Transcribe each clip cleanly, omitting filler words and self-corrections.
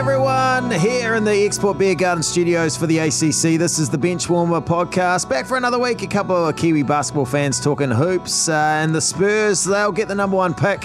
everyone, here in the Export Beer Garden Studios for the ACC. This is the Benchwarmer Podcast. Back for another week. A couple of Kiwi basketball fans talking hoops. And the Spurs, they'll get the number one pick.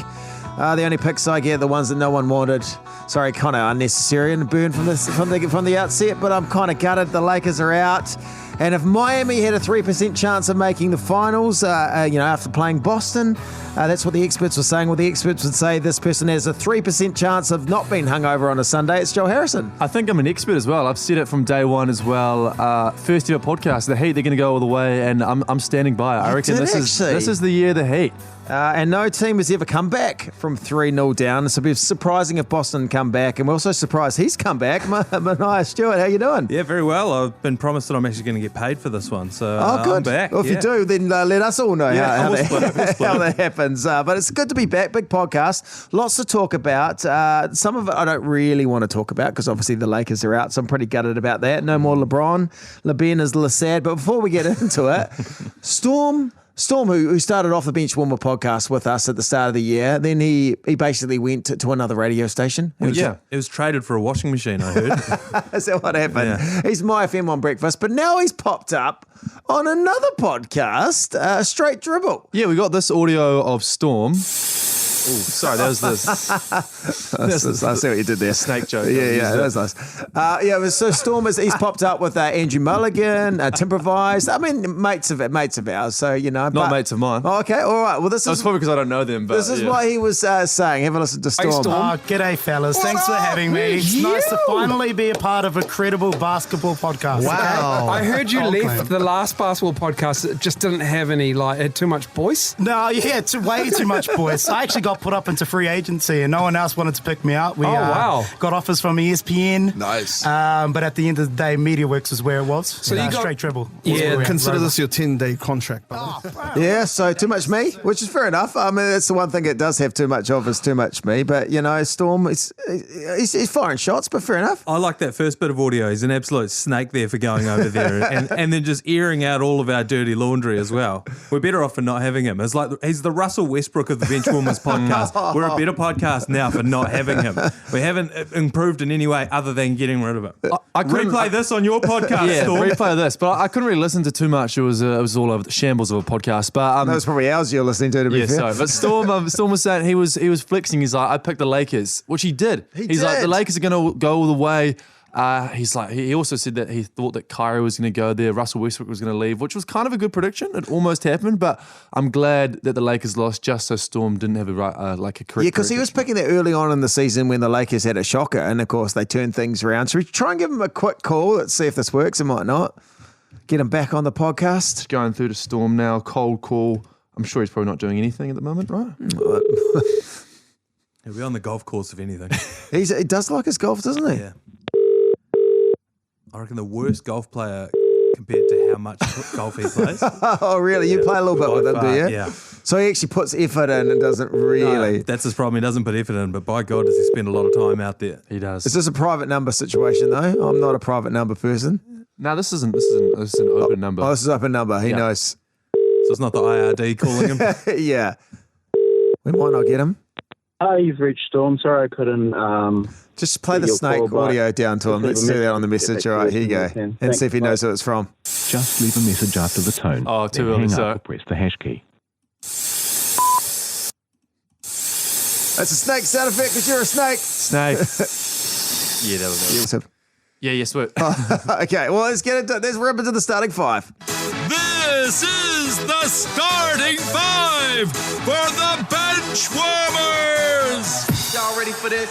The only picks I get, the ones that no one wanted. Sorry, kind of unnecessary and burn from the outset, but I'm kind of gutted. The Lakers are out. And if Miami had a 3% chance of making the finals, after playing Boston, that's what the experts were saying. Well, the experts would say this person has a 3% chance of not being hungover on a Sunday. It's Joel Harrison. I think I'm an expert as well. I've said it from day one as well. First ever podcast, the Heat, they're going to go all the way, and I'm standing by it. I reckon this is the year of the Heat. And no team has ever come back from 3-0 down. So it'd be surprising if Boston come back. And we're also surprised he's come back. Manaia Stewart, how you doing? Yeah, very well. I've been promised that I'm actually going to get paid for this one. So good. I'm back. Well, if you do, then let us all know how that happens. But it's good to be back. Big podcast. Lots to talk about. Some of it I don't really want to talk about because obviously the Lakers are out. So I'm pretty gutted about that. No more Lebron. LeBen is sad. But before we get into it, Storm, who started off the Benchwarmer podcast with us at the start of the year, then he basically went to another radio station. It was traded for a washing machine, I heard. Is that what happened? Yeah. He's My FM on breakfast, but now he's popped up on another podcast, Straight Dribble. Yeah, we got this audio of Storm. Oh, sorry, that was this. I see what you did there. Snake joke. Yeah, that was nice. So Storm he's popped up with Andrew Mulligan, Timprovised. I mean, mates of ours. So Not mates of mine. Oh, okay, all right. Well, That's probably because I don't know them. But this is what he was saying. Have a listen to Storm. Hey, Storm. G'day, fellas. Thanks for having me. It's nice to finally be a part of a credible basketball podcast. Wow. I heard you left the last basketball podcast. It just didn't have any, it had too much voice. No, it's way too much voice. I actually got put up into free agency and no one else wanted to pick me up. We got offers from ESPN. Nice. But at the end of the day, MediaWorks was where it was. So you got Straight Dribble. Yeah, consider this your 10-day contract. Yeah, so too much me, which is fair enough. I mean, that's the one thing it does have too much of is too much me. But, Storm, he's firing shots, but fair enough. I like that first bit of audio. He's an absolute snake there for going over there and then just airing out all of our dirty laundry as well. We're better off for not having him. It's like he's the Russell Westbrook of the Benchwarmers podcast. We're a better podcast now for not having him. We haven't improved in any way other than getting rid of him. I replay this on your podcast, Yeah, Storm. replay this. But I couldn't really listen to too much. It was all over the shambles of a podcast. But that was probably ours you're listening to be fair. Sorry. But Storm was saying he was flexing. He's like, I picked the Lakers, which he did. He's like, the Lakers are going to go all the way. He's like, he also said that he thought that Kyrie was going to go there, Russell Westbrook was going to leave, which was kind of a good prediction. It almost happened, but I'm glad that the Lakers lost just so Storm didn't have a correct. Yeah, because he was picking that early on in the season when the Lakers had a shocker, and of course they turned things around. So we try and give him a quick call. Let's see if this works. It might not. Get him back on the podcast. Just going through to Storm now, cold call. I'm sure he's probably not doing anything at the moment, right? He'll be on the golf course, if anything. He does like his golf, doesn't he? Yeah. I reckon the worst golf player compared to how much golf he plays. Oh, really? You play a little bit with him, do you? Yeah. So he actually puts effort in and doesn't really... No, that's his problem. He doesn't put effort in, but by God, does he spend a lot of time out there. He does. Is this a private number situation, though? I'm not a private number person. No, this is an open number. Oh, this is open number. He knows. So it's not the IRD calling him? Yeah. We might not get him. Hi, you've reached Storm. Sorry I couldn't... Just play the snake audio down to him. Let's do that on the message. All right, here you go. And see if he knows who it's from. Just leave a message after the tone. Oh, too early, hang up or press the hash key. That's a snake sound effect because you're a snake. Snake. Yeah, that was it. Yeah, sweet. Okay, well, let's get it done. Let's rip into the starting five. This is the starting five for the Benchwarmers. Y'all ready for this?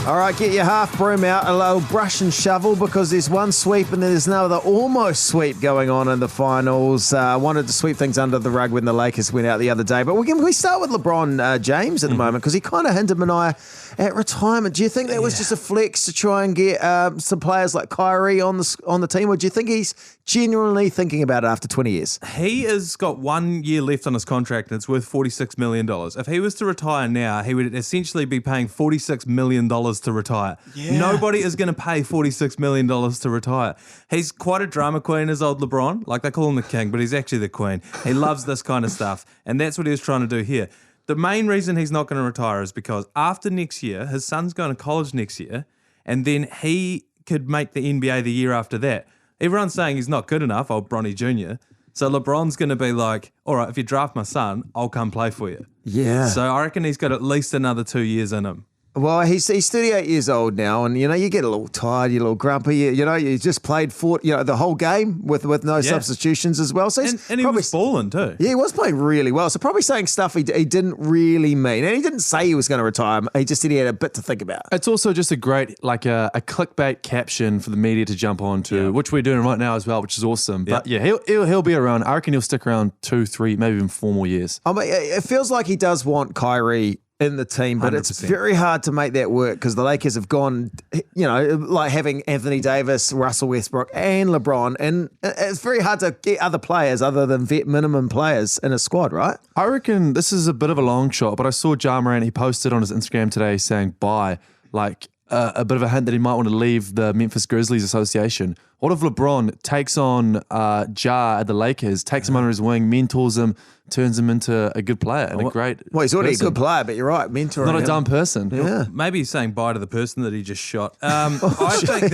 All right, get your half broom out, a little brush and shovel, because there's one sweep and then there's another almost sweep going on in the finals. I wanted to sweep things under the rug when the Lakers went out the other day, but we start with LeBron James at the moment, because he kind of hinted Manaia at retirement. Do you think that was just a flex to try and get some players like Kyrie on the team, or do you think he's genuinely thinking about it after 20 years? He has got 1 year left on his contract and it's worth $46 million. If he was to retire now, he would essentially be paying $46 million to retire. Yeah. Nobody is going to pay $46 million to retire. He's quite a drama queen, as old LeBron. Like, they call him the king, but he's actually the queen. He loves this kind of stuff, and that's what he was trying to do here. the main reason he's not going to retire is because after next year, his son's going to college next year, and then he could make the NBA the year after that. Everyone's saying he's not good enough, old Bronny Jr., so LeBron's going to be like, all right, if you draft my son, I'll come play for you. Yeah. So I reckon he's got at least another 2 years in him. Well, he's 38 years old now, and, you get a little tired, you're a little grumpy. You just played the whole game with no substitutions as well. So and he was balling too. Yeah, he was playing really well. So probably saying stuff he didn't really mean. And he didn't say he was going to retire. He just said he had a bit to think about. It's also just a great, a clickbait caption for the media to jump onto, which we're doing right now as well, which is awesome. But he'll be around. I reckon he'll stick around 2, 3, maybe even 4 more years. I mean, it feels like he does want Kyrie in the team, but 100%. It's very hard to make that work because the Lakers have gone, like having Anthony Davis, Russell Westbrook, and LeBron, and it's very hard to get other players other than vet minimum players in a squad, right? I reckon this is a bit of a long shot, but I saw Ja Morant, he posted on his Instagram today saying bye, a bit of a hint that he might want to leave the Memphis Grizzlies association. What if LeBron takes on Ja at the Lakers, takes him under his wing, mentors him, turns him into a good player and a great Well, he's already person. a good player, but you're right, mentoring Not a him. dumb person. Yeah. Maybe he's saying bye to the person that he just shot. I think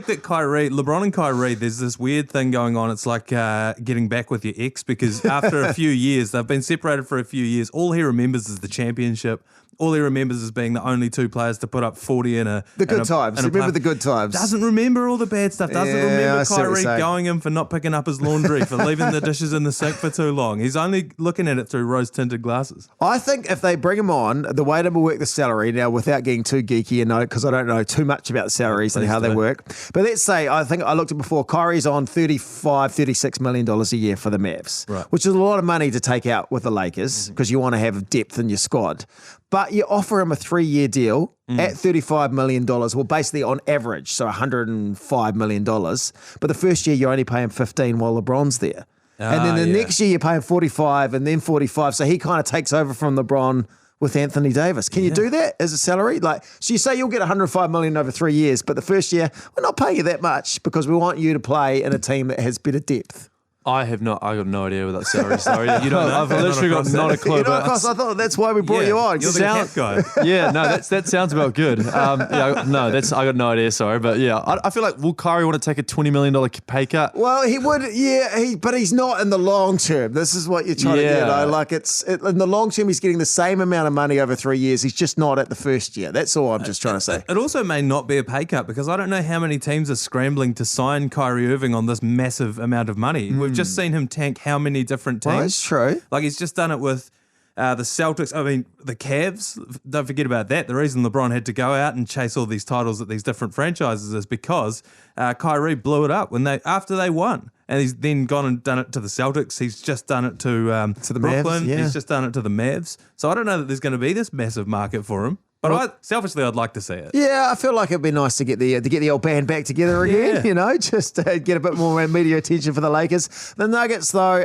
that LeBron and Kyrie, there's this weird thing going on. It's like getting back with your ex because after a few years, they've been separated for a few years. All he remembers is the championship. All he remembers is being the only 2 players to put up 40 in a... The good times. Remember the good times. Doesn't remember all the bad stuff. Doesn't remember Kyrie saying. going in for not picking up his laundry, for leaving the dishes in the sink for too long. He's only looking at it through rose-tinted glasses. I think if they bring him on, the way to work the salary, now without getting too geeky and because I don't know too much about the salaries and how they work, but let's say, I think I looked at before, Kyrie's on $36 million a year for the Mavs, right, which is a lot of money to take out with the Lakers because you want to have depth in your squad. But you offer him a 3-year deal at $35 million, well, basically on average, so $105 million. But the first year you only pay him 15 while LeBron's there. And then the next year you pay him 45 and then 45. So he kind of takes over from LeBron with Anthony Davis. Can you do that as a salary? So you say you'll get $105 million over 3 years, but the first year, we're not paying you that much because we want you to play in a team that has better depth. I got no idea what that salary is. Sorry, I've literally got not a clue. I thought that's why we brought you on. You're the cat guy. Yeah, no, that sounds about good. I got no idea. Sorry, but yeah, I feel like will Kyrie want to take a $20 million pay cut? Well, he would, but he's not in the long term. This is what you're trying to get. In the long term, he's getting the same amount of money over 3 years. He's just not at the first year. That's all I'm just trying to say. It also may not be a pay cut because I don't know how many teams are scrambling to sign Kyrie Irving on this massive amount of money. We've just seen him tank how many different teams. Well, that's true. He's just done it with the Celtics. I mean, the Cavs. Don't forget about that. The reason LeBron had to go out and chase all these titles at these different franchises is because Kyrie blew it up after they won. And he's then gone and done it to the Celtics. He's just done it to the Brooklyn. Mavs, yeah. He's just done it to the Mavs. So I don't know that there's going to be this massive market for him. But selfishly, I'd like to see it. Yeah, I feel like it'd be nice to get the old band back together again. Just to get a bit more media attention for the Lakers. The Nuggets, though,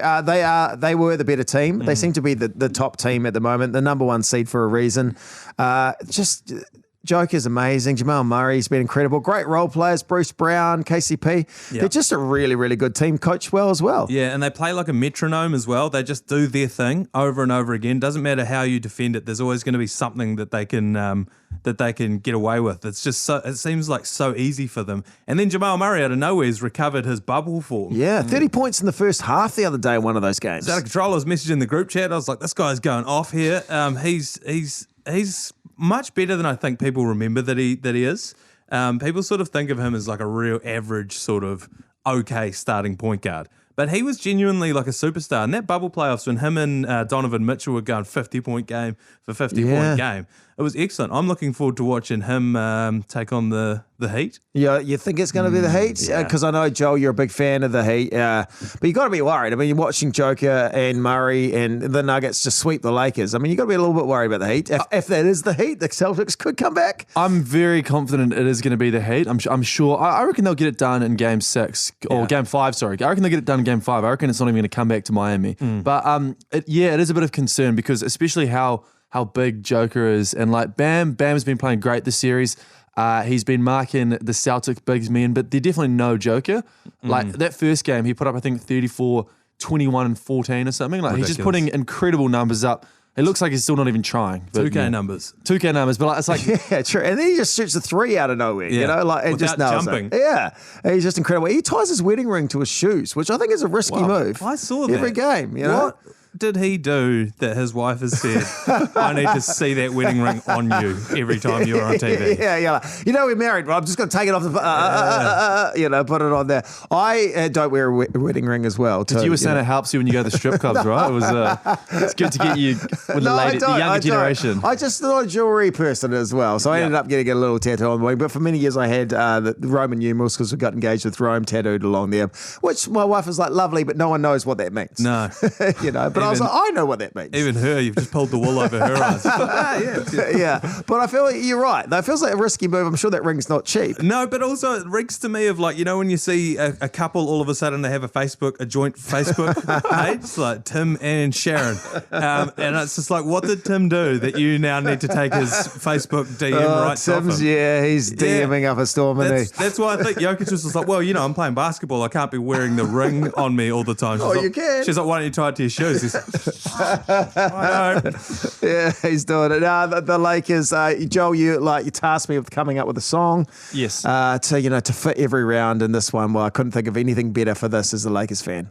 they were the better team. They seem to be the top team at the moment, the number 1 seed for a reason. Joker's amazing. Jamal Murray's been incredible. Great role players, Bruce Brown, KCP. They're just a really, really good team, coached well as well. Yeah, and they play like a metronome as well. They just do their thing over and over again. Doesn't matter how you defend it. There's always going to be something that they can get away with. It's just it seems like so easy for them. And then Jamal Murray out of nowhere has recovered his bubble form. Yeah, 30 points in the first half the other day in one of those games. It's out of control. I was messaging the group chat. I was like, this guy's going off here. He's much better than I think people remember that he is. People sort of think of him as like a real average sort of okay starting point guard. But he was genuinely like a superstar. In that bubble playoffs when him and Donovan Mitchell were going 50-point game for 50-point game, it was excellent. I'm looking forward to watching him take on the Heat. Yeah, you think it's going to be the Heat? Because I know, Joel, you're a big fan of the Heat. But you got to be worried. I mean, you're watching Joker and Murray and the Nuggets just sweep the Lakers. I mean, you got to be a little bit worried about the Heat. If that is the Heat, the Celtics could come back. I'm very confident it is going to be the Heat. I'm sure. I reckon they'll get it done in Game 6 or Game 5. Sorry, I reckon they'll get it done in Game 5. I reckon it's not even going to come back to Miami. But it is a bit of concern because especially how big Joker is, and like Bam's been playing great this series. He's been marking the Celtics bigs men, but they're definitely no Joker. Like that first game, he put up I think 34, 21, and 14 or something. Like Ridiculous. He's just putting incredible numbers up. It looks like he's still not even trying. 2K numbers. 2K numbers, but it's like... Yeah, true. And then he just shoots a 3 out of nowhere, you know, like and just nails jumping. it. Yeah, and he's just incredible. He ties his wedding ring to his shoes, which I think is a risky move. I saw that. Every game, you know. What did he do that his wife has said, I need to see that wedding ring on you every time you're on TV? Yeah. You know, we're married, but I'm just going to take it off the, you know, put it on there. I don't wear a wedding ring as well. Did you were saying it helps you when you go to the strip clubs, right? It was it's good to get you with the younger generation. I just not a jewelry person as well, so I ended up getting a little tattoo on the wing. But for many years, I had the Roman numerals because we got engaged with Rome tattooed along there, which my wife was like, lovely, but no one knows what that means. No, you know. But I was like, I know what that means. Even her, you've just pulled the wool over her eyes. Yeah. But I feel like you're right. That feels like a risky move. I'm sure that ring's not cheap. No, but also it reeks to me of like, you know, when you see a couple, all of a sudden they have a joint Facebook page, like Tim and Sharon. And it's just like, what did Tim do that you now need to take his Facebook DM rights off him? He's DMing up a storm, isn't he? That's why I think Jokic was just like, well, you know, I'm playing basketball. I can't be wearing the ring on me all the time. You can. She's like, why don't you tie it to your shoes? He's like, I know. Yeah, he's doing it. The Lakers, Joel, you tasked me with coming up with a song. Yes. To fit every round in this one. Well, I couldn't think of anything better for this as a Lakers fan.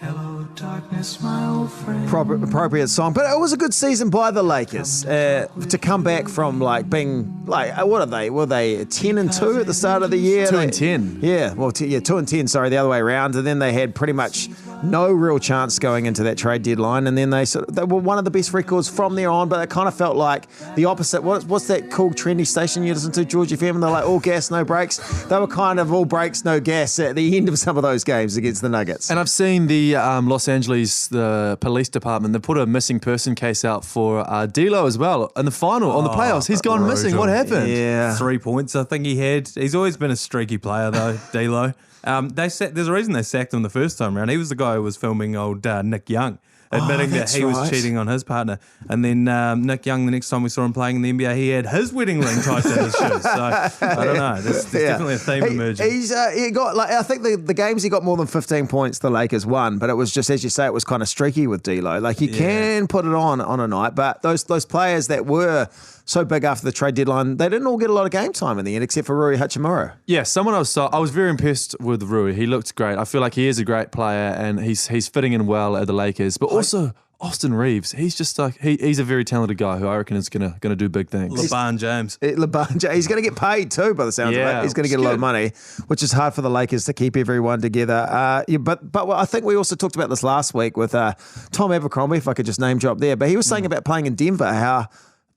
Hello, darkness, my old friend. Appropriate song, but it was a good season by the Lakers to come back from being what are they? Were they 10-2 at the start of the year? 2-10. Yeah, 2-10. Sorry, the other way around, and then they had pretty much no real chance going into that trade deadline, and then they were one of the best records from there on. But it kind of felt like the opposite. What's that cool trendy station you listen to, George FM? And they're like all gas, no brakes. They were kind of all brakes, no gas at the end of some of those games against the Nuggets. And I've seen the Los Angeles, the police department, they put a missing person case out for D'Lo as well in the final, on the playoffs. He's gone missing. What happened? Yeah. 3 points I think he had. He's always been a streaky player though, D'Lo. There's a reason they sacked him the first time around. He was the guy who was filming old Nick Young, admitting that he was cheating on his partner. And then Nick Young, the next time we saw him playing in the NBA, he had his wedding ring tied to his shoes. So I don't know. There's definitely a theme emerging. He got I think the games he got more than 15 points the Lakers won, but it was just, as you say, it was kind of streaky with D'Lo. You can put it on a night, but those players that were so big after the trade deadline, they didn't all get a lot of game time in the end, except for Rui Hachimura. Yeah, I was very impressed with Rui. He looked great. I feel like he is a great player, and he's fitting in well at the Lakers. But also Austin Reeves, he's just he's a very talented guy who I reckon is gonna do big things. LeBron James. He's going to get paid too, by the sounds of it. He's going to get a lot of money, which is hard for the Lakers to keep everyone together. But I think we also talked about this last week with Tom Abercrombie, if I could just name drop there. But he was saying about playing in Denver, how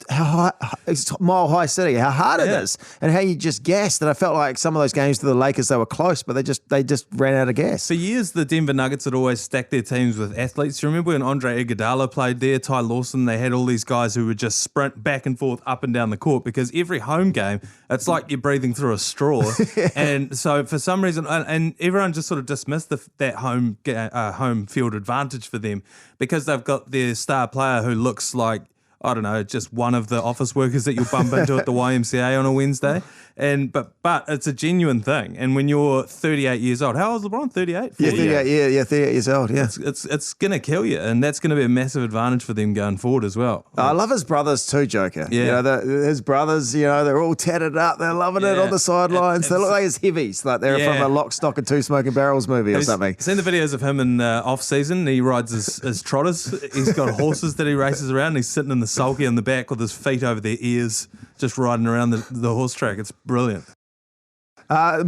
high, it's Mile High City, how hard it is, and how you just gassed. And I felt like some of those games to the Lakers, they were close, but they just ran out of gas. For years, the Denver Nuggets had always stacked their teams with athletes. You remember when Andre Iguodala played there, Ty Lawson, they had all these guys who would just sprint back and forth up and down the court, because every home game, it's like you're breathing through a straw. And so for some reason, and everyone just sort of dismissed that home field advantage for them, because they've got their star player who looks like, I don't know, just one of the office workers that you'll bump into at the YMCA on a Wednesday. But it's a genuine thing. And when you're 38 years old, how old is LeBron? 38? 38 years old, yeah. It's going to kill you, and that's going to be a massive advantage for them going forward as well. I love his brothers too, Joker. Yeah. His brothers, they're all tatted up. They're loving it on the sidelines. They look like his heavies, like they're from a Lock, Stock and Two Smoking Barrels movie or something. Seen the videos of him in off-season? He rides his trotters. He's got horses that he races around. He's sitting in the sulky in the back with his feet over their ears, just riding around the horse track. It's brilliant. The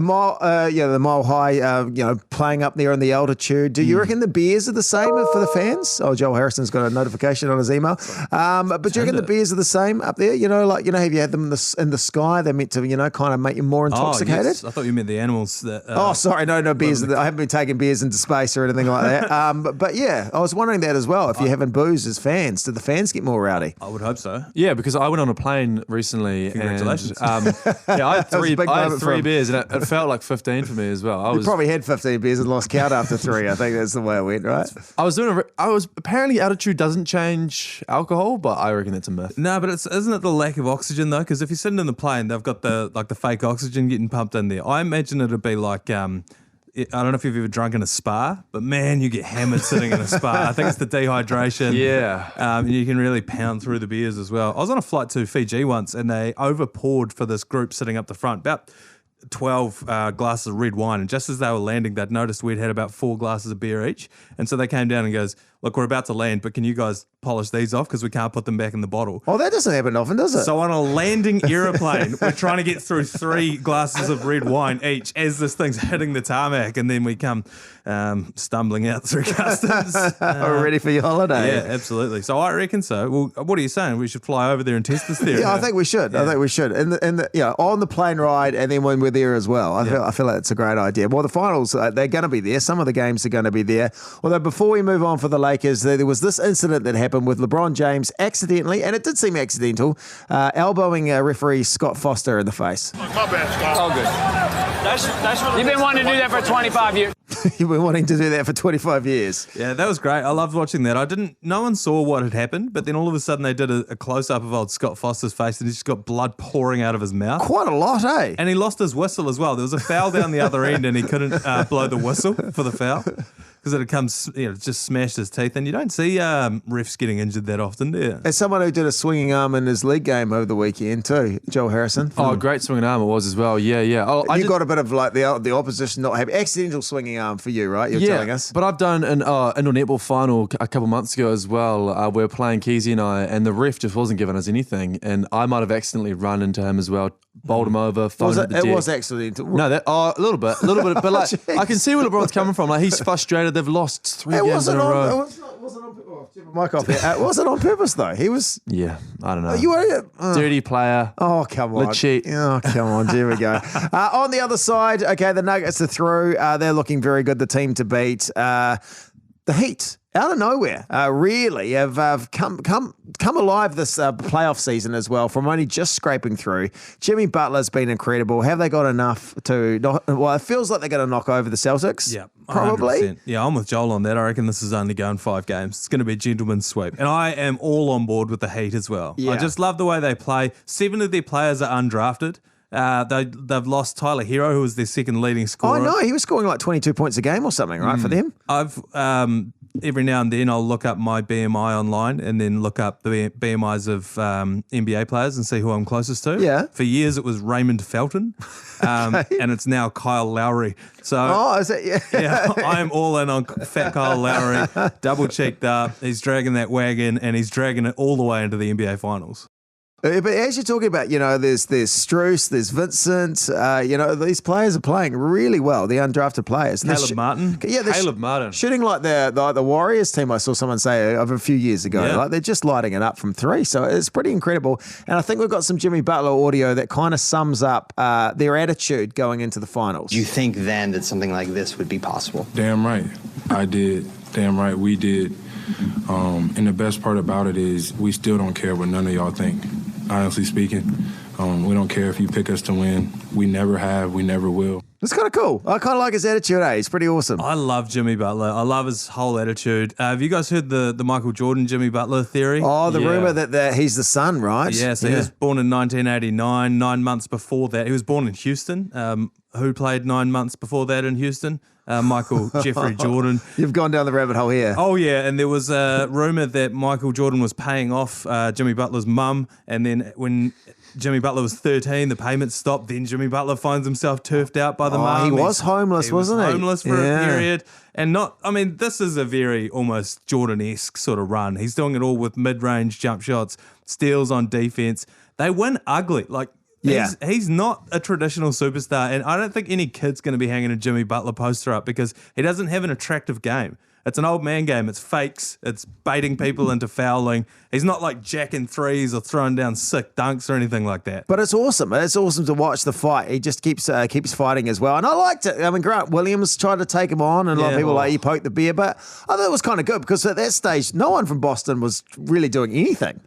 Mile High, playing up there in the altitude. Do you reckon the beers are the same for the fans? Oh, Joel Harrison's got a notification on his email. But do you reckon the beers are the same up there? Have you had them in the sky? They're meant to, kind of make you more intoxicated? Yes. I thought you meant the animals. Sorry, no beers. I haven't been taking beers into space or anything like that. But yeah, I was wondering that as well. If you're having booze as fans, do the fans get more rowdy? I would hope so. Yeah, because I went on a plane recently. Congratulations. And, I had three beers. And it felt like 15 for me as well. You probably had 15 beers and lost count after 3. I think that's the way it went, right? Apparently altitude doesn't change alcohol, but I reckon that's a myth. No, but isn't it the lack of oxygen though? Because if you're sitting in the plane, they've got the fake oxygen getting pumped in there. I imagine it'd be like I don't know if you've ever drunk in a spa, but man, you get hammered sitting in a spa. I think it's the dehydration. Yeah. And you can really pound through the beers as well. I was on a flight to Fiji once and they over-poured for this group sitting up the front, about 12 glasses of red wine. And just as they were landing, they'd noticed we'd had about 4 glasses of beer each. And so they came down and goes, look, we're about to land, but can you guys polish these off because we can't put them back in the bottle? Oh, that doesn't happen often, does it? So on a landing aeroplane, we're trying to get through 3 glasses of red wine each as this thing's hitting the tarmac, and then we come stumbling out through customs. We're ready for your holiday. Yeah, absolutely. So I reckon so. Well, what are you saying? We should fly over there and test this theory? Yeah, I think we should. I think we should. On the plane ride, and then when we're there as well. I feel like it's a great idea. Well, the finals, they're going to be there. Some of the games are going to be there. Although before we move on for the Lakers, there was this incident that happened with LeBron James accidentally, and it did seem accidental, elbowing referee Scott Foster in the face. My bad, Scott. All good. You've been wanting to do that for 25 years. You've been wanting to do that for 25 years. Yeah, that was great. I loved watching that. No one saw what had happened, but then all of a sudden they did a close-up of old Scott Foster's face and he's just got blood pouring out of his mouth. Quite a lot, eh? And he lost his whistle as well. There was a foul down the other end and he couldn't blow the whistle for the foul. Because it comes, just smashed his teeth. And you don't see refs getting injured that often, do you? As someone who did a swinging arm in his league game over the weekend too, Joel Harrison. Oh, great swinging arm it was as well. Yeah. Oh, you got a bit of like the opposition not happy. Accidental swinging arm for you, right? You're telling us. But I've done an indoor netball final a couple months ago as well. We were playing Keezy and I, and the ref just wasn't giving us anything. And I might have accidentally run into him as well, bowled him over, phoned the deck. It was accidental. No, a little bit. But like, I can see where LeBron's coming from. Like, he's frustrated. They've lost 3 games in a row. It wasn't on purpose though. He was. Yeah, I don't know. You were dirty player. Oh, come on. Cheat. Oh, come on. Here we go. On the other side, okay, the Nuggets are through. They're looking very good. The team to beat. The Heat, out of nowhere, really have come alive this playoff season as well, from only just scraping through. Jimmy Butler's been incredible. Have they got enough to knock? Well, it feels like they're going to knock over the Celtics. Yeah, probably. 100%. Yeah, I'm with Joel on that. I reckon this is only going 5 games. It's going to be a gentleman's sweep. And I am all on board with the Heat as well. Yeah. I just love the way they play. 7 of their players are undrafted. They've lost Tyler Hero, who was their second leading scorer. Oh, no, he was scoring like 22 points a game or something, right, for them? I've every now and then I'll look up my BMI online and then look up the BMIs of NBA players and see who I'm closest to. Yeah. For years it was Raymond Felton, and it's now Kyle Lowry. So, is it? Yeah, I am all in on fat Kyle Lowry, double cheeked up. He's dragging that wagon and he's dragging it all the way into the NBA Finals. But as you're talking about, there's Strus, there's Vincent, these players are playing really well, the undrafted players. Caleb Martin. Yeah, Caleb Martin. Shooting like the Warriors team I saw someone say of a few years ago. Yeah. Like they're just lighting it up from 3. So it's pretty incredible. And I think we've got some Jimmy Butler audio that kind of sums up their attitude going into the finals. Do you think then that something like this would be possible? Damn right. I did. Damn right we did. And the best part about it is we still don't care what none of y'all think. Honestly speaking, we don't care if you pick us to win. We never have. We never will. It's kind of cool. I kind of like his attitude, He's pretty awesome. I love Jimmy Butler. I love his whole attitude. Have you guys heard the Michael Jordan Jimmy Butler theory? Oh, the rumor that he's the son, right? Yeah, so he was born in 1989, 9 months before that. He was born in Houston. Who played 9 months before that in Houston? Michael Jeffrey Jordan. You've gone down the rabbit hole here. Oh, yeah, and there was a rumor that Michael Jordan was paying off Jimmy Butler's mum, and then when Jimmy Butler was 13, the payments stopped. Then Jimmy Butler finds himself turfed out by the mum. He was homeless, wasn't he? Homeless for a period. And this is a very almost Jordan-esque sort of run. He's doing it all with mid-range jump shots, steals on defense. They win ugly. He's not a traditional superstar, and I don't think any kid's going to be hanging a Jimmy Butler poster up because he doesn't have an attractive game. It's an old man game. It's fakes. It's baiting people into fouling. He's not like jacking threes or throwing down sick dunks or anything like that. But it's awesome. It's awesome to watch the fight. He just keeps fighting as well. And I liked it. I mean, Grant Williams tried to take him on, and a lot of people he poked the bear. But I thought it was kind of good because at that stage, no one from Boston was really doing anything.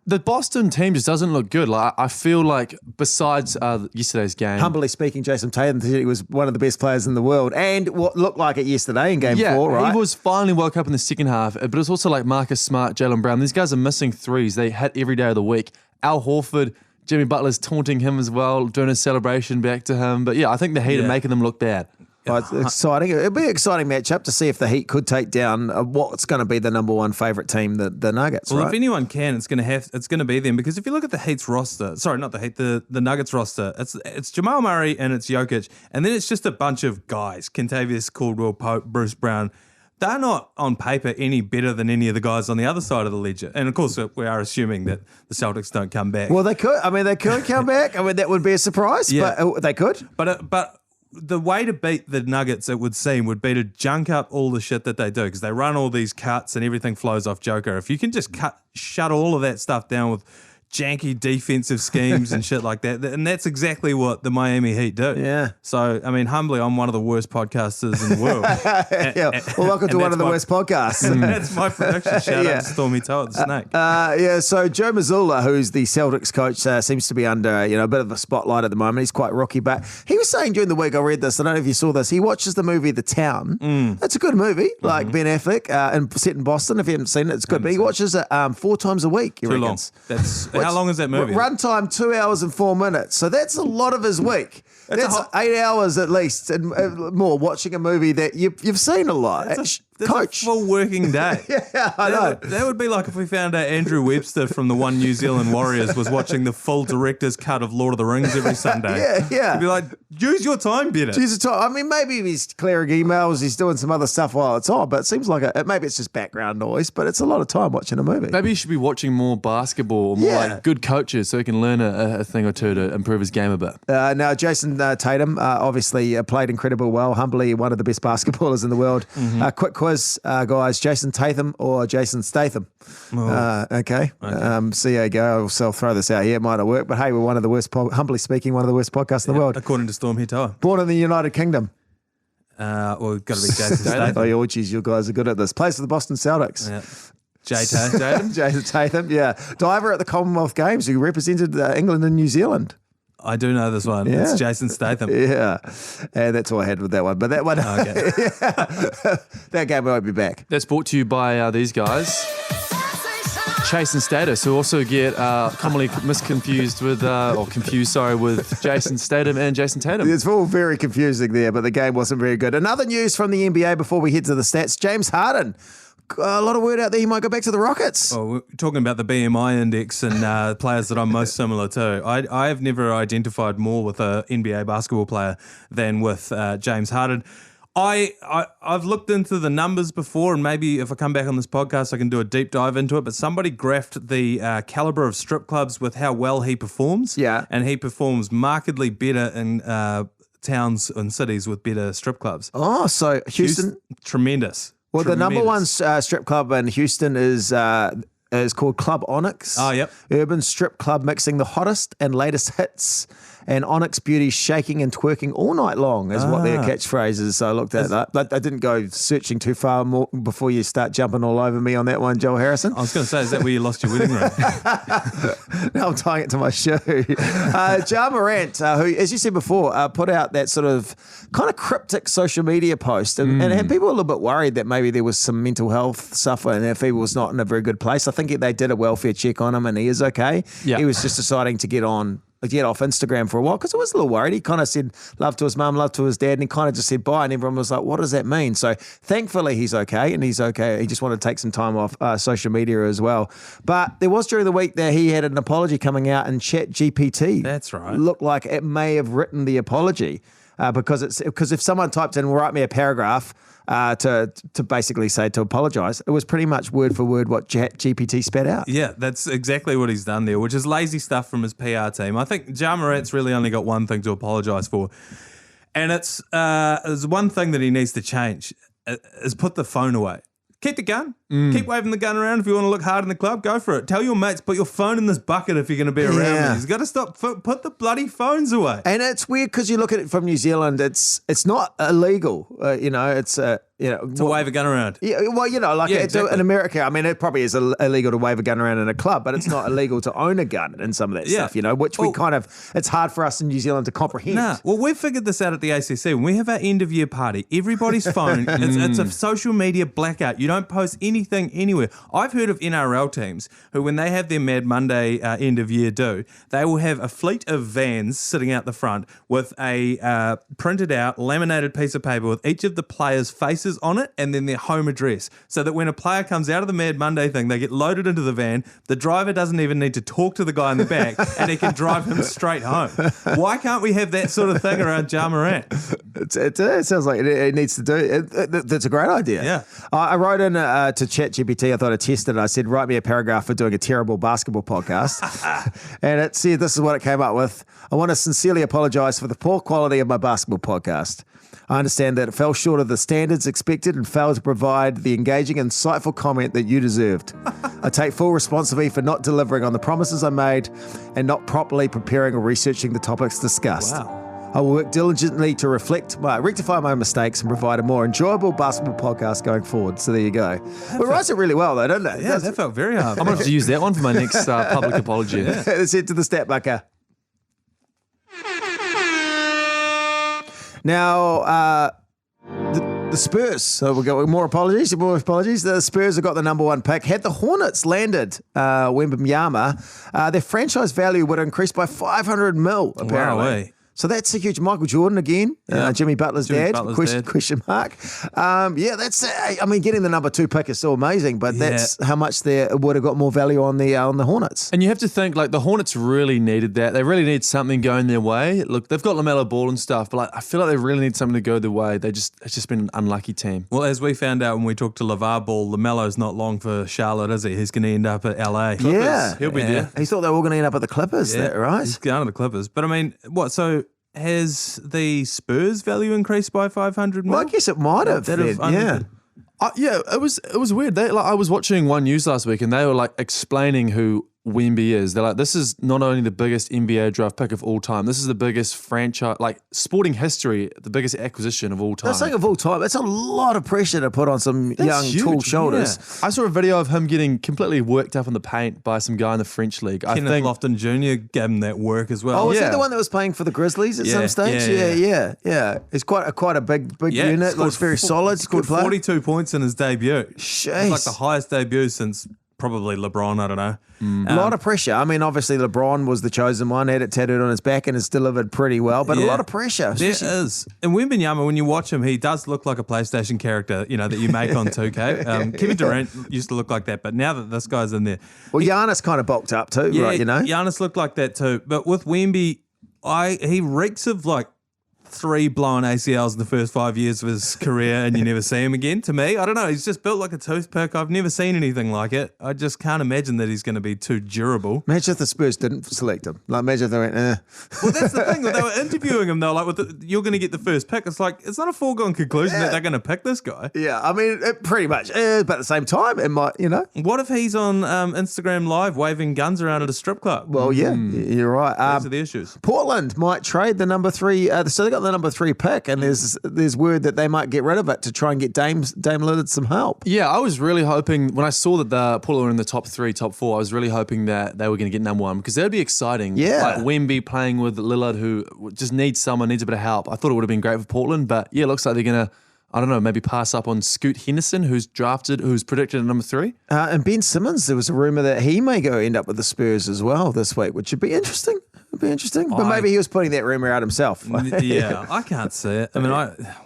The Boston team just doesn't look good. Like I feel like besides yesterday's game, humbly speaking, Jason Tatum said he was one of the best players in the world, and what looked like it yesterday in Game 4. Right? He was finally woke up in the second half. But it's also like Marcus Smart, Jaylen Brown. These guys are missing threes. They hit every day of the week. Al Horford, Jimmy Butler's taunting him as well, doing a celebration back to him. But yeah, I think the Heat are making them look bad. It's exciting. It'll be an exciting matchup to see if the Heat could take down what's going to be the number one favourite team, the Nuggets. Well, right? if anyone can, it's going to be them, because if you look at the Heat's roster, sorry, not the Heat, the Nuggets roster, it's Jamal Murray and it's Jokic, and then it's just a bunch of guys: Kentavious Caldwell-Pope, Bruce Brown. They're not on paper any better than any of the guys on the other side of the ledger. And of course, we are assuming that the Celtics don't come back. Well, they could. I mean, they could come back. I mean, that would be a surprise, but they could. But the way to beat the Nuggets, it would seem, would be to junk up all the shit that they do, because they run all these cuts and everything flows off Joker. If you can just shut all of that stuff down with janky defensive schemes and shit like that. And that's exactly what the Miami Heat do. Yeah. So, I mean, humbly, I'm one of the worst podcasters in the world. Well, welcome to one of the worst podcasts. That's my prediction. Shout out to Stormy Toe at the Snake. So Joe Mazzulla, who's the Celtics coach, seems to be under a bit of a spotlight at the moment. He's quite rookie, but he was saying during the week, I read this, I don't know if you saw this, he watches the movie The Town. It's a good movie, like Ben Affleck, and set in Boston. If you haven't seen it, it's good. But he watches it 4 times a week, he reckons. How long is that movie? Runtime 2 hours and 4 minutes. So that's a lot of his week. That's 8 hours at least and more watching a movie that you've seen a lot. Coach. A full working day. Yeah, I know. That would be like if we found out Andrew Webster from the One New Zealand Warriors was watching the full director's cut of Lord of the Rings every Sunday. Yeah. He'd be like, use your time better. Use your time. I mean, maybe he's clearing emails, he's doing some other stuff while it's on, but it seems like maybe it's just background noise, but it's a lot of time watching a movie. Maybe you should be watching more basketball, more like good coaches, so he can learn a thing or two to improve his game a bit. Now, Jason Tatum obviously played incredibly well, humbly one of the best basketballers in the world. Quick quiz, guys. Jason Tatum or Jason Statham? Okay. See how you go. I'll throw this out here. It might not work, but hey, we're one of the worst, humbly speaking, one of the worst podcasts in the world. According to Storm Hitoa. Born in the United Kingdom. Well, it's got to be Jason Statham. Oh, geez, you guys are good at this. Plays for the Boston Celtics. Yeah. Tatum. Jason Tatum, yeah. Diver at the Commonwealth Games who represented England and New Zealand. I do know this one. Yeah. It's Jason Statham. Yeah. And that's all I had with that one. But that one, that game won't be back. That's brought to you by these guys. Chase and Status, who also get commonly confused with Jason Statham and Jason Tatum. It's all very confusing there, but the game wasn't very good. Another news from the NBA before we head to the stats. James Harden. A lot of word out there. He might go back to the Rockets. Oh, we're talking about the BMI index and players that I'm most similar to. I have never identified more with an NBA basketball player than with James Harden. I've looked into the numbers before, and maybe if I come back on this podcast, I can do a deep dive into it. But somebody graphed the caliber of strip clubs with how well he performs. Yeah. And he performs markedly better in towns and cities with better strip clubs. Oh, so Houston tremendous. Well, the number one strip club in Houston is called Club Onyx. Oh, yep. Urban strip club mixing the hottest and latest hits, and Onyx beauties shaking and twerking all night long is what their catchphrase is. So I looked at that. I didn't go searching too far more before you start jumping all over me on that one, Joel Harrison. I was going to say, is that where you lost your wedding ring? No, I'm tying it to my shoe. Ja Morant, who, as you said before, put out that sort of kind of cryptic social media post and had people a little bit worried that maybe there was some mental health stuff and if he was not in a very good place. I think they did a welfare check on him and he is okay. Yeah. He was just deciding to get off Instagram for a while because I was a little worried. He kind of said love to his mum, love to his dad, and he kind of just said bye, and everyone was like, what does that mean? So thankfully he's okay, and he's okay. He just wanted to take some time off social media as well. But there was during the week that he had an apology coming out, and ChatGPT That's right. looked like it may have written the apology because if someone typed in, write me a paragraph, to basically say to apologise, it was pretty much word for word what GPT spat out. Yeah, that's exactly what he's done there, which is lazy stuff from his PR team. I think Ja Morant's really only got one thing to apologise for, and it's one thing that he needs to change, is put the phone away. Keep the gun. Keep waving the gun around. If you want to look hard in the club, go for it. Tell your mates, put your phone in this bucket if you're going to be around me. He's got to stop. Put the bloody phones away. And it's weird because you look at it from New Zealand. It's not illegal. It's to wave a gun around. Yeah, well, exactly. In America, I mean, it probably is illegal to wave a gun around in a club, but it's not illegal to own a gun and some of that stuff, which it's hard for us in New Zealand to comprehend. Well, we figured this out at the ACC. When we have our end of year party, everybody's phone, it's a social media blackout. You don't post anything anywhere. I've heard of NRL teams who, when they have their Mad Monday end of year do, they will have a fleet of vans sitting out the front with a printed out, laminated piece of paper with each of the players' faces on it and then their home address, so that when a player comes out of the Mad Monday thing, they get loaded into the van. The driver doesn't even need to talk to the guy in the back and he can drive him straight home. Why can't we have that sort of thing around Ja Morant? It sounds like it needs to do it. That's a great idea. Yeah. I wrote in to ChatGPT. I thought I'd test it. I said, write me a paragraph for doing a terrible basketball podcast. And it said, this is what it came up with. I want to sincerely apologise for the poor quality of my basketball podcast. I understand that it fell short of the standards expected and failed to provide the engaging and insightful comment that you deserved. I take full responsibility for not delivering on the promises I made and not properly preparing or researching the topics discussed. Wow. I will work diligently to rectify my mistakes and provide a more enjoyable basketball podcast going forward. So there you go. It writes it really well, though, doesn't it? Yeah, that felt very hard. I'm going to have to use that one for my next public apology. Let's head to the stat bucker. Now, the Spurs, so we'll go with more apologies. The Spurs have got the number one pick. Had the Hornets landed Wembanyama, their franchise value would increase by $500 million, apparently. Wow, So that's a huge Michael Jordan again, Jimmy Butler's dad, question mark. That's, getting the number two pick is so amazing, but that's how much they would have got more value on the Hornets. And you have to think, the Hornets really needed that. They really need something going their way. Look, they've got LaMelo Ball and stuff, but I feel like they really need something to go their way. It's just been an unlucky team. Well, as we found out when we talked to LeVar Ball, LaMelo's not long for Charlotte, is he? He's going to end up at LA. Clippers. Yeah. He'll be there. He thought they were all going to end up at the Clippers, right? He's going to the Clippers. But so has the Spurs value increased by 500 million? Well, I guess it might have. It was weird. I was watching One News last week and they were explaining who Wemby is. They're this is not only the biggest NBA draft pick of all time, this is the biggest franchise, sporting history, the biggest acquisition of all time. That's of all time. It's a lot of pressure to put on some tall shoulders. Yeah. I saw a video of him getting completely worked up in the paint by some guy in the French league. Kenneth Lofton Jr. gave him that work as well. Oh, was he the one that was playing for the Grizzlies at some stage? Yeah. He's quite a big unit. Looks very solid. Scored 42 points in his debut. Jeez. It's the highest debut since probably LeBron, I don't know. A lot of pressure. Obviously LeBron was the chosen one, had it tattooed on his back and has delivered pretty well, but a lot of pressure. There is. And Wembanyama, when you watch him, he does look like a PlayStation character, that you make on 2K. Kevin Durant used to look like that, but now that this guy's in there. Well, Giannis kind of bulked up too, right, Giannis looked like that too. But with Wemby, he reeks of 3 blown ACLs in the first 5 years of his career and you never see him again. To me, I don't know. He's just built like a toothpick. I've never seen anything like it. I just can't imagine that he's going to be too durable. Imagine if the Spurs didn't select him. Imagine if they went, Well, that's the thing. They were interviewing him, though. You're going to get the first pick. It's it's not a foregone conclusion that they're going to pick this guy. Yeah, pretty much. But at the same time, it might, What if he's on Instagram Live waving guns around at a strip club? Well, yeah, you're right. Those are the issues. Portland might trade the number 3. So they got the number 3 pick, and there's word that they might get rid of it to try and get Dame Lillard some help. Yeah, I was really hoping when I saw that the Portland were in the top 3, top 4. I was really hoping that they were going to get number 1 because that would be exciting. Yeah, Wemby playing with Lillard, who just needs a bit of help. I thought it would have been great for Portland, but it looks like they're going to, I don't know, maybe pass up on Scoot Henderson, who's predicted at number 3. And Ben Simmons, there was a rumor that he may end up with the Spurs as well this week, which would be interesting. But maybe he was putting that rumor out himself. Yeah, I can't see it.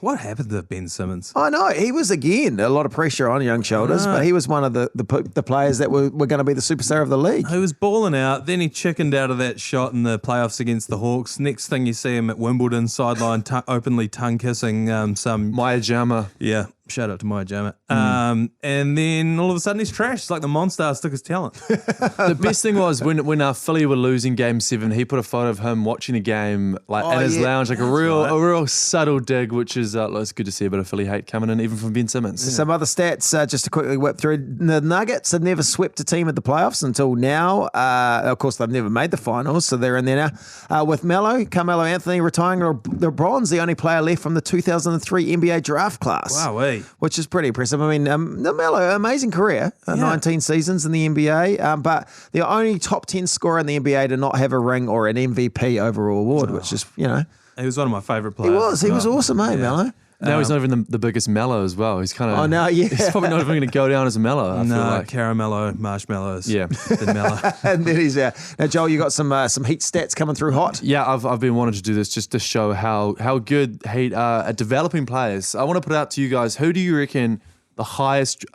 What happened to Ben Simmons? I know. He was, again, a lot of pressure on young shoulders, but he was one of the players that were going to be the superstar of the league. He was balling out. Then he chickened out of that shot in the playoffs against the Hawks. Next thing you see him at Wimbledon, sideline, openly tongue-kissing some... Maya Jama. Yeah. Shout out to Maya Jama. And then all of a sudden he's trashed. It's like the Monstars took his talent. The best thing was when Philly were losing Game 7, he put a photo of him watching a game in his lounge, a real subtle dig, which is it's good to see a bit of Philly hate coming in, even from Ben Simmons. Some other stats just to quickly whip through. The Nuggets have never swept a team at the playoffs until now. Of course, they've never made the finals, so they're in there now. With Carmelo Anthony retiring, LeBron's the only player left from the 2003 NBA draft class. Wow, which is pretty impressive. I mean, Melo, amazing career, 19 seasons in the NBA, but the only top 10 scorer in the NBA to not have a ring or an MVP overall award, which is, He was one of my favourite players. He was awesome, Melo. Now he's not even the biggest Mellow as well. He's kind of. Oh, no, yeah. He's probably not even going to go down as a Mellow. I feel like. Caramello, marshmallows. Yeah. The Mellow. And then he's out. Now, Joel, you got some Heat stats coming through hot? Yeah, I've been wanting to do this just to show how good Heat are at developing players. I want to put it out to you guys. Who do you reckon the highest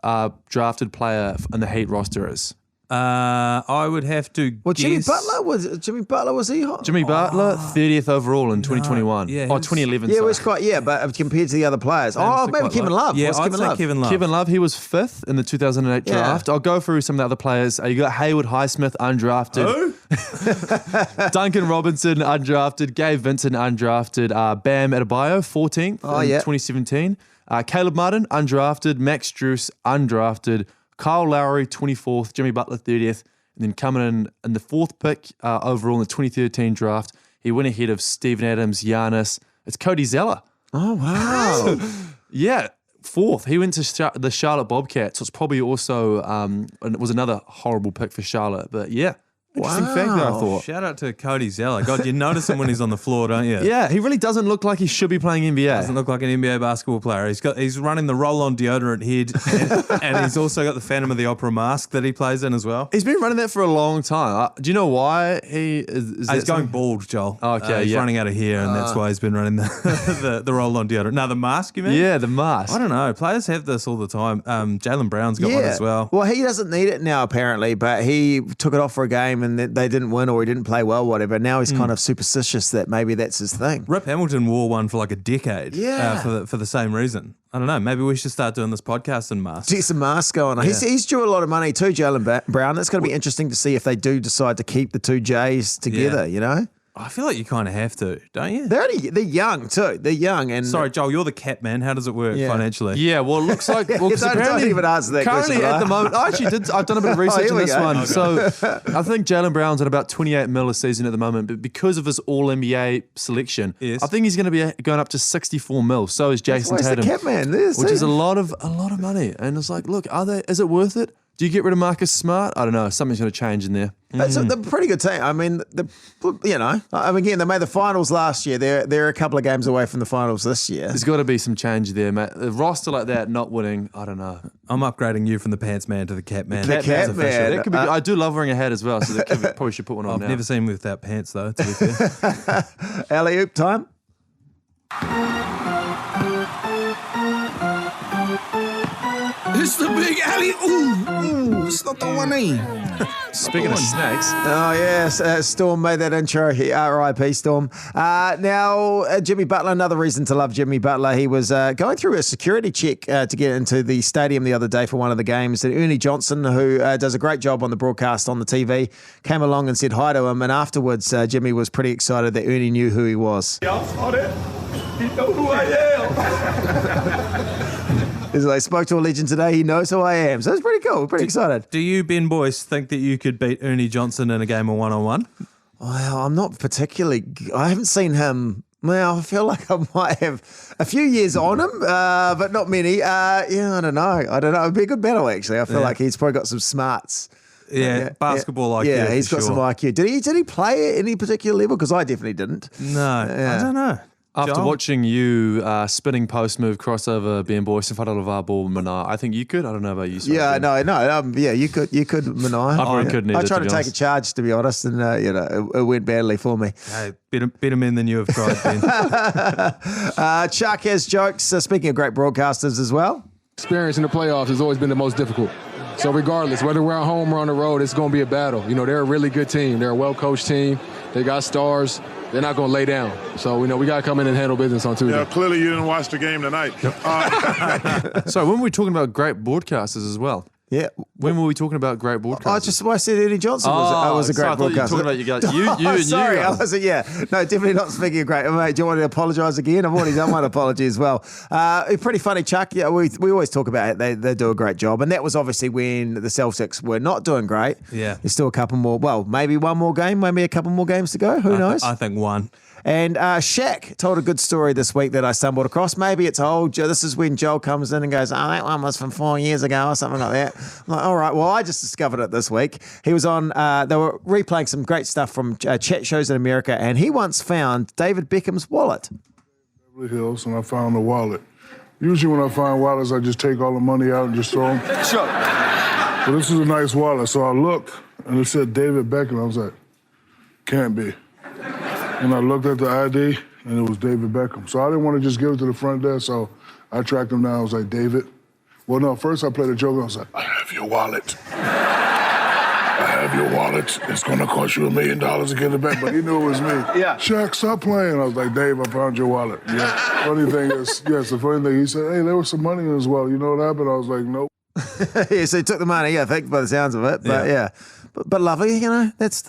drafted player in the Heat roster is? I would have to guess. Jimmy Butler was he hot? Jimmy Butler, 30th overall in 2021. Yeah, 2011. Yeah, it was quite, but compared to the other players. Maybe Kevin Love. Yeah, I'd say Kevin Love. Kevin Love, he was 5th in the 2008 draft. I'll go through some of the other players. You got Hayward Highsmith, undrafted. Who? Duncan Robinson, undrafted. Gabe Vincent, undrafted. Bam Adebayo, 14th in 2017. Caleb Martin, undrafted. Max Strus, undrafted. Kyle Lowry, 24th, Jimmy Butler, 30th, and then coming in the 4th pick overall in the 2013 draft, he went ahead of Steven Adams, Giannis. It's Cody Zeller. Oh, wow. Yeah, 4th. He went to the Charlotte Bobcats, so it's probably also, and it was another horrible pick for Charlotte, but yeah. Interesting fact that I thought. Shout out to Cody Zeller. God, you notice him when he's on the floor, don't you? Yeah, he really doesn't look like he should be playing NBA. Doesn't look like an NBA basketball player. He's running the roll-on deodorant head, and he's also got the Phantom of the Opera mask that he plays in as well. He's been running that for a long time. Do you know why he is he's going bald, Joel. Oh, okay, he's running out of hair, and that's why he's been running the roll-on deodorant. Now, the mask, you mean? Yeah, the mask. I don't know. Players have this all the time. Jaylen Brown's got one as well. Well, he doesn't need it now, apparently, but he took it off for a game and they didn't win or he didn't play well, whatever. Now he's kind of superstitious that maybe that's his thing. Rip Hamilton wore one for like a decade for the same reason. I don't know. Maybe we should start doing this podcast in masks. Get some masks going on. Yeah. He's due a lot of money too, Jaylen Brown. That's going to be interesting to see if they do decide to keep the two J's together, you know? I feel like you kind of have to, don't you? They're young too. They're young. And sorry, Joel, you're the cap man. How does it work financially? Yeah, well, it looks like don't even answer that currently question. At the moment, I've done a bit of research on this one. Okay. So I think Jaylen Brown's at about 28 mil a season at the moment, but because of his All NBA selection, I think he's going to be going up to 64 mil. So is Jason Tatum, the cap man, which is a lot of money. And it's like, look, is it worth it? Do you get rid of Marcus Smart? I don't know. Something's going to change in there. They're a pretty good team. I mean, again, they made the finals last year. They're a couple of games away from the finals this year. There's got to be some change there, mate. A roster like that, not winning, I don't know. I'm upgrading you from the pants man to the cap man. The cap man. That could be, I do love wearing a hat as well, so probably should put one on now. I've never seen him without pants, though, to be fair. Alley-oop time. It's the big alley. Ooh, it's not the one in. Speaking of snakes. Oh, yes. Storm made that intro. R.I.P. Storm. Now, Jimmy Butler, another reason to love Jimmy Butler. He was going through a security check to get into the stadium the other day for one of the games. And Ernie Johnson, who does a great job on the broadcast on the TV, came along and said hi to him. And afterwards, Jimmy was pretty excited that Ernie knew who he was. Y'all saw that? He know who I am. I spoke to a legend today. He knows who I am. So it's pretty cool. Pretty excited. Do you, Ben Boyce, think that you could beat Ernie Johnson in a game of one-on-one? Well, I'm not particularly... I haven't seen him... Well, I feel like I might have a few years on him, but not many. I don't know. It'd be a good battle, actually. I feel like he's probably got some smarts. Basketball IQ. Yeah, he's got some IQ. Did he play at any particular level? Because I definitely didn't. No, I don't know. After watching you spinning post move crossover Ben Boyce in front of LeVar Ball, Manaia, I think you could. I don't know about you. Yeah, no. You could, Manaia. I probably couldn't either. I tried to take a charge, to be honest, and it went badly for me. Hey, better men than you have tried, Ben. Chuck has jokes. Speaking of great broadcasters as well. Experience in the playoffs has always been the most difficult. So regardless, whether we're at home or on the road, it's going to be a battle. They're a really good team. They're a well-coached team. They got stars. They're not going to lay down. So, we got to come in and handle business on Tuesday. Yeah, clearly you didn't watch the game tonight. So when we're talking about great broadcasters as well. Yeah. When were we talking about great broadcasters? I said Eddie Johnson was a great broadcaster. I thought you were talking about you and sorry, you. I wasn't. Yeah, no, definitely not speaking of great. Mate, do you want to apologise again? I've already done one apology as well. A pretty funny, Chuck. Yeah, we always talk about it. They do a great job, and that was obviously when the Celtics were not doing great. Yeah, there's still a couple more. Well, maybe one more game, maybe a couple more games to go. Who knows? I think one. And Shaq told a good story this week that I stumbled across. Maybe it's old. This is when Joel comes in and goes, "Oh, that one was from 4 years ago," or something like that. I'm like, all right. Well, I just discovered it this week. He was on. They were replaying some great stuff from chat shows in America, and he once found David Beckham's wallet. Beverly Hills, and I found the wallet. Usually, when I find wallets, I just take all the money out and just throw them. Sure. But this is a nice wallet, so I looked, and it said David Beckham. I was like, can't be. And I looked at the ID, and it was David Beckham. So I didn't want to just give it to the front desk, so I tracked him down. I was like, David? Well, no, first I played a joke. I was like, I have your wallet. I have your wallet. It's going to cost you $1 million to get it back. But he knew it was me. Yeah. Shaq, stop playing. I was like, Dave, I found your wallet. Yeah. Funny thing is, yes, the funny thing, he said, hey, there was some money in it as well. You know what happened? I was like, nope. Yeah, so he took the money, I think, by the sounds of it. But yeah. But lovely, that's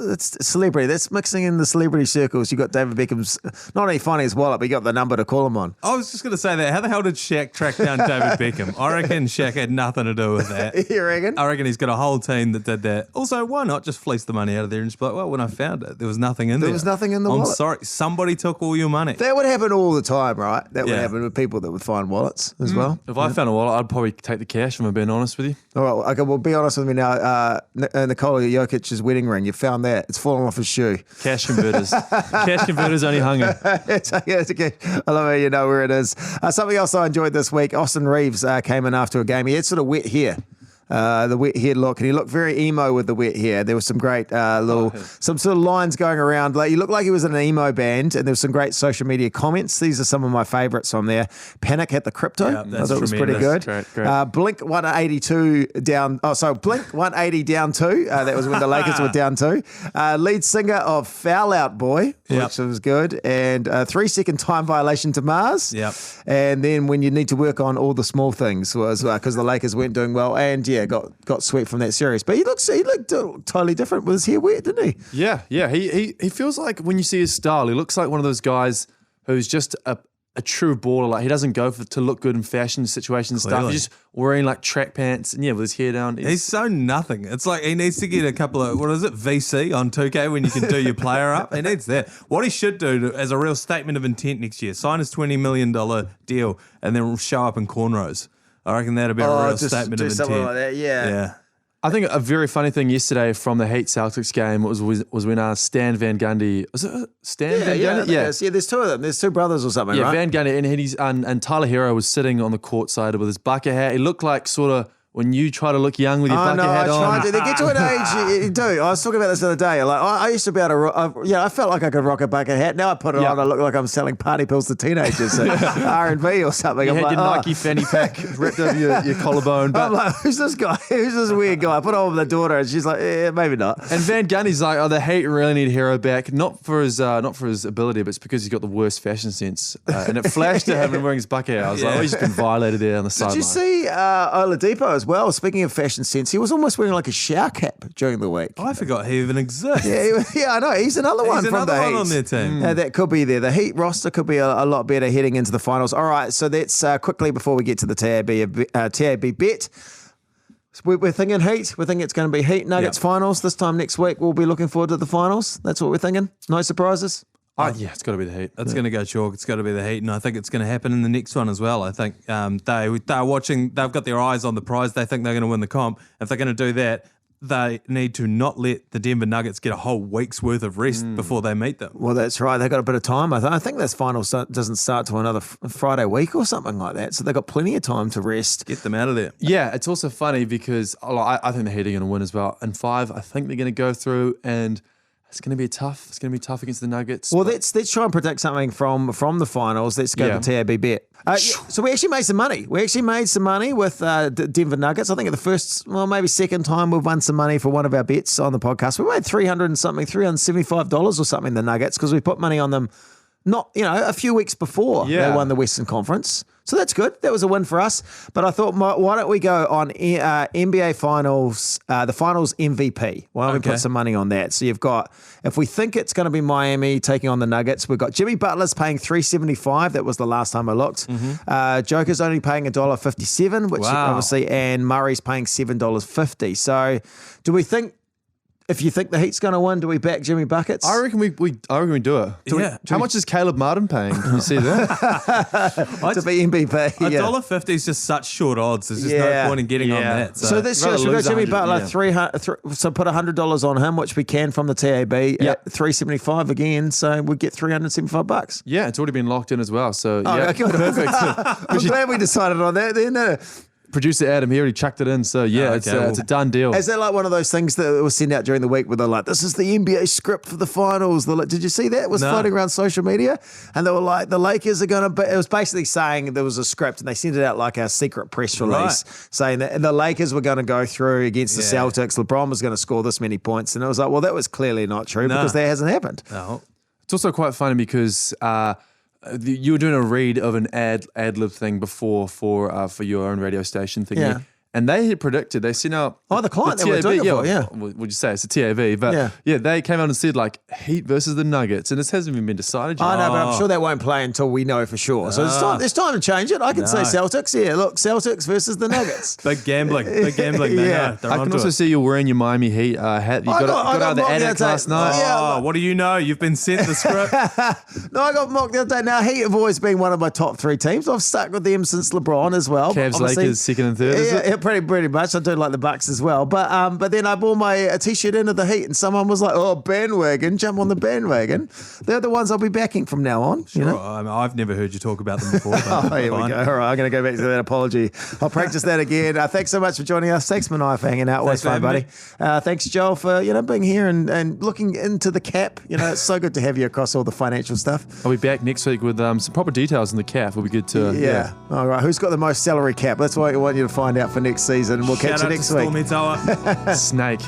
celebrity. That's mixing in the celebrity circles. You got David Beckham's, not only finding his wallet, but you got the number to call him on. I was just going to say that. How the hell did Shaq track down David Beckham? I reckon Shaq had nothing to do with that. You reckon? I reckon he's got a whole team that did that. Also, why not just fleece the money out of there and just be like, well, when I found it, there was nothing in there. There was nothing in the wallet. I'm sorry. Somebody took all your money. That would happen all the time, right? That would happen with people that would find wallets as well. If I found a wallet, I'd probably take the cash, if I'm being honest with you. All right, okay, well, be honest with me now. Nikola Jokic's wedding ring, you found that. It's fallen off his shoe. Cash converters. Cash converters only hung it. It's okay. I love how you know where it is. Something else I enjoyed this week, Austin Reeves came in after a game. He had sort of wet hair. The wet hair look, and he looked very emo with the wet hair. There was some great some sort of lines going around. Like, he looked like he was in an emo band, and there was some great social media comments. These are some of my favourites on there. Panic at the Crypto. Yeah, I thought it was pretty good. Great. Blink 182 down. Oh, so Blink 180 down 2. That was when the Lakers were down 2. Lead singer of Foul Out Boy, which was good, and 3-second time violation to Mars. Yep. And then when you need to work on all the small things was because the Lakers weren't doing well, and got swept from that series. But he looked totally different with his hair wet, didn't he? Yeah. He feels like, when you see his style, he looks like one of those guys who's just a true baller. Like, he doesn't go to look good in fashion situations and stuff. He's just wearing like track pants and with his hair down. He's so nothing. It's like he needs to get a couple of, what is it, VC on 2K when you can do your player up. He needs that. What he should do as a real statement of intent next year, sign his $20 million deal and then show up in cornrows. I reckon that'd be a real statement of intent. Something like that, yeah. I think a very funny thing yesterday from the Heat Celtics game was when Stan Van Gundy, was it Stan Van Gundy? Yeah, there's two of them. There's two brothers or something, right? Van Gundy and Tyler Hero was sitting on the court side with his bucket hat. He looked like sort of when you try to look young with your bucket hat on. I tried to. They get to an age, you do. I was talking about this the other day. Like, I used to be able to, I felt like I could rock a bucket hat. Now I put it on, I look like I'm selling party pills to teenagers at R&B or something. You I'm had like, your Nike fanny pack ripped over your collarbone. But I'm like, who's this guy? Who's this weird guy? I put it on with the daughter, and she's like, maybe not. And Van Gundy's like, the Heat really need Hero back, not for his ability, but it's because he's got the worst fashion sense. And it flashed to him when wearing his bucket hat. I was like, he's just been violated there on the sideline. Did you see Oladipo as well? Speaking of fashion sense, he was almost wearing like a shower cap during the week. I forgot he even exists. Yeah, I know. He's another one from the Heat. On their team. That could be there. The Heat roster could be a lot better heading into the finals. All right, so that's quickly before we get to the TAB bet. We're thinking Heat. We're thinking it's going to be Heat Nuggets finals. This time next week, we'll be looking forward to the finals. That's what we're thinking. No surprises. It's got to be the Heat. It's going to go chalk. It's got to be the Heat, and I think it's going to happen in the next one as well. I think they're watching. They've got their eyes on the prize. They think they're going to win the comp. If they're going to do that, they need to not let the Denver Nuggets get a whole week's worth of rest before they meet them. Well, that's right. They've got a bit of time. I think this final doesn't start till another Friday week or something like that. So they've got plenty of time to rest. Get them out of there. Yeah, it's also funny because I think the Heat are going to win as well. In 5, I think they're going to go through, and it's going to be tough. It's going to be tough against the Nuggets. Well, let's try and predict something from the finals. Let's go to TAB bet. So we actually made some money. We actually made some money with Denver Nuggets. I think at the first, maybe second time we've won some money for one of our bets on the podcast. We made $375 or something, the Nuggets, because we put money on them not, a few weeks before they won the Western Conference. So that's good. That was a win for us. But I thought, why don't we go on NBA Finals, the Finals MVP? Why don't we put some money on that? So you've got, if we think it's going to be Miami taking on the Nuggets, we've got Jimmy Butler's paying $3.75. That was the last time I looked. Joker's only paying $1.57, which obviously, and Murray's paying $7.50. So do we think, if you think the Heat's going to win, do we back Jimmy Buckets? I reckon we do it. How much is Caleb Martin paying? Can you see that? To be MVP. $1.50 is just such short odds. There's just no point in getting on that. So this year, should we go Jimmy Butler, so put $100 on him, which we can from the TAB at $3.75 again. So we get $375. Yeah, it's already been locked in as well. So perfect. I'm glad we decided on that then. Producer Adam, he already chucked it in. So, it's a done deal. Is that like one of those things that was sent out during the week where they're like, this is the NBA script for the finals? Did you see that? It was floating around social media. And they were like, the Lakers are going to... It was basically saying there was a script and they sent it out like a secret press release saying that the Lakers were going to go through against the Celtics. LeBron was going to score this many points. And it was like, well, that was clearly not true because that hasn't happened. No. It's also quite funny because... you were doing a read of an ad-lib thing before for your own radio station thingy. Yeah. And they had predicted, they sent out... the client they were doing it for, Would you say it's a TAV? But they came out and said like Heat versus the Nuggets, and this hasn't even been decided yet. I know, but I'm sure that won't play until we know for sure. So there's time to change it. I can say Celtics. Yeah, look, Celtics versus the Nuggets. Big gambling. I can also see you wearing your Miami Heat hat. You got out of the attic last night. What do you know? You've been sent the script. No, I got mocked the other day. Now, Heat have always been one of my top 3 teams. I've stuck with them since LeBron as well. Cavs, Lakers, second and third, is it? Pretty much. I do like the Bucks as well. But then I bought my T-shirt into the Heat and someone was like, bandwagon, jump on the bandwagon. They're the ones I'll be backing from now on. Sure. You know? I've never heard you talk about them before. Here we go. All right, I'm going to go back to that apology. I'll practice that again. Thanks so much for joining us. Thanks, Manaia, for hanging out. Always fun, buddy. Thanks, Joel, for being here and looking into the cap. It's so good to have you across all the financial stuff. I'll be back next week with some proper details on the cap. It'll be good to... All right. Who's got the most salary cap? That's what I want you to find out for next season. We'll catch you next week. Snake.